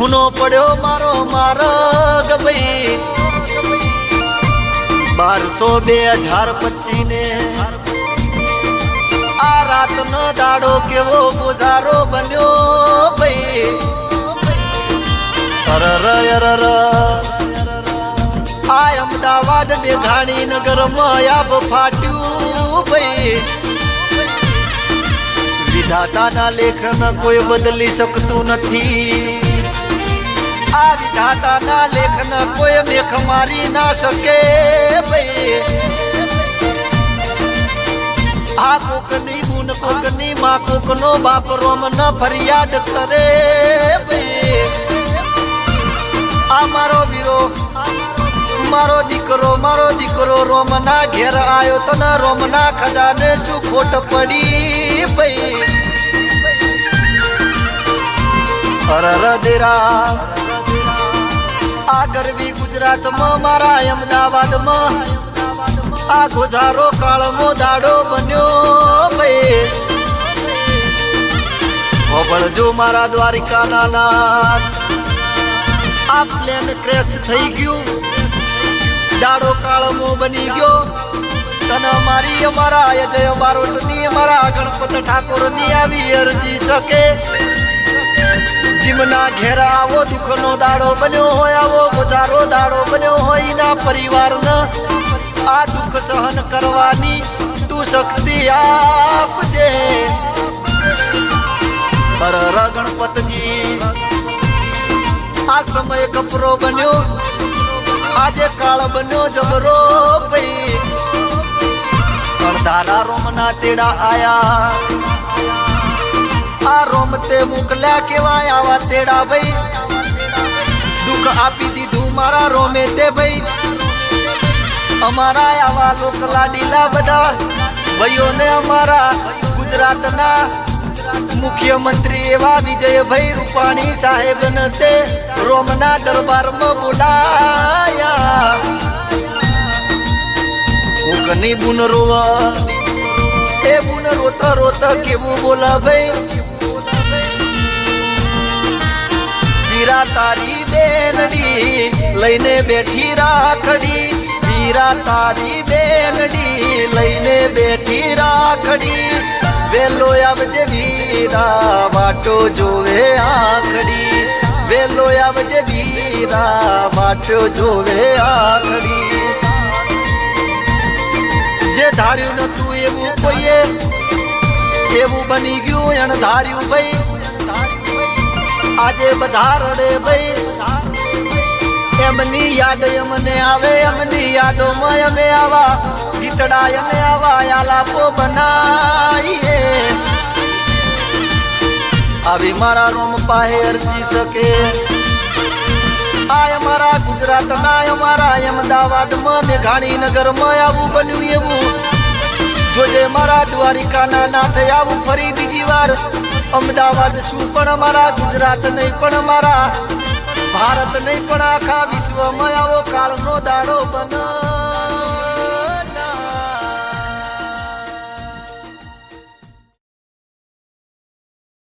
ખૂનો પડ્યો મારો માર્ગ ભાઈ 12/2025 ને આ રાતનો દાડો કેવો ગુજારો બન્યો ભાઈ અરર અરર આ અમદાવાદ મેઘાણી નગરમાં આબ ફાટ્યું ભાઈ વિધાતાના લેખન કોઈ બદલી શકતું નથી આ વિધાતાના લેખન કોઈ મેખ મારી ના શકે ભાઈ આ કોકની બુન કોકની માં કોકનો બાપ રોમ ન ફરિયાદ કરે ભાઈ આ મારો વીરો મારો દીકરો રોમના ઘેર આયો તને રોમના ખજાને શું ખોટ પડી ભાઈ અરર દેરા આ ગરવી ગુજરાતમાં મારા અમદાવાદમાં આ ગુજારો કાળમો દાડો બન્યો ભાઈ હોબળજો મારા દ્વારિકાના નાથ આ પ્લેન ક્રેશ થઈ ગયું દાડો કાળમો બની ગયો તને મારી અમારા અજય બારોટની અમારા ગણપત ઠાકોરની આવી અરજી શકે જીમના ઘેરા આવો દુઃખનો દાડો બન્યો હોય આવો ગુજારો દાડો બન્યો હોય એના પરિવારને આ દુઃખ સહન કરવાની તું શક્તિ આપજે અરર ગણપતજી આ સમય કપરો બન્યો આજે કાળ બન્યો જબરો ભાઈ અણધારા રોમના તેડા આયા આ રોમ તે મોકલ્યા કેવાય આવા તેડા ભાઈ દુઃખ આપી દીધું મારા રોમે તે ભાઈ અમારા આવા લોકલા ડીલા બધા ભાઈઓને અમારા ગુજરાતના મુખ્યમંત્રી એવા વિજયભાઈ રૂપાણી સાહેબ ને તે રોમના દરબારમાં બોલાયા કોકની બુન રોવા એ બુન રોતા રોતા કેવું બોલા ભાઈ વીરા તારી બેનડી લઈને બેઠી રાખડી વીરા તારી બેનડી લઈને બેઠી રાખડી વેલો આવજે વીરા વાટો જોવે આખડી વેલો આવજે વીરા વાટો જોવે આખડી જે ધાર્યું નતું એવું કોઈએ એવું બની ગયું એણ ધાર્યું ભાઈ આજે બધા રડે ભાઈ એમની યાદ અમને આવે એમની યાદોમાં અમે આવા ગીતડા અમે આવા આલાપો બનાવીએ આવી મારા રોમ પાસે અરજી શકે આ અમારા ગુજરાતના અમારા અમદાવાદમાં મેઘાણી નગરમાં આવું બન્યું એવું જોજે મારા દ્વારિકાના નાથ આવું ફરી બીજી વાર અમદાવાદ શું પણ અમારા ગુજરાત નહીં પણ અમારા ભારત નહીં પણ આખા વિશ્વમાં આવો કાળનો દાડો બને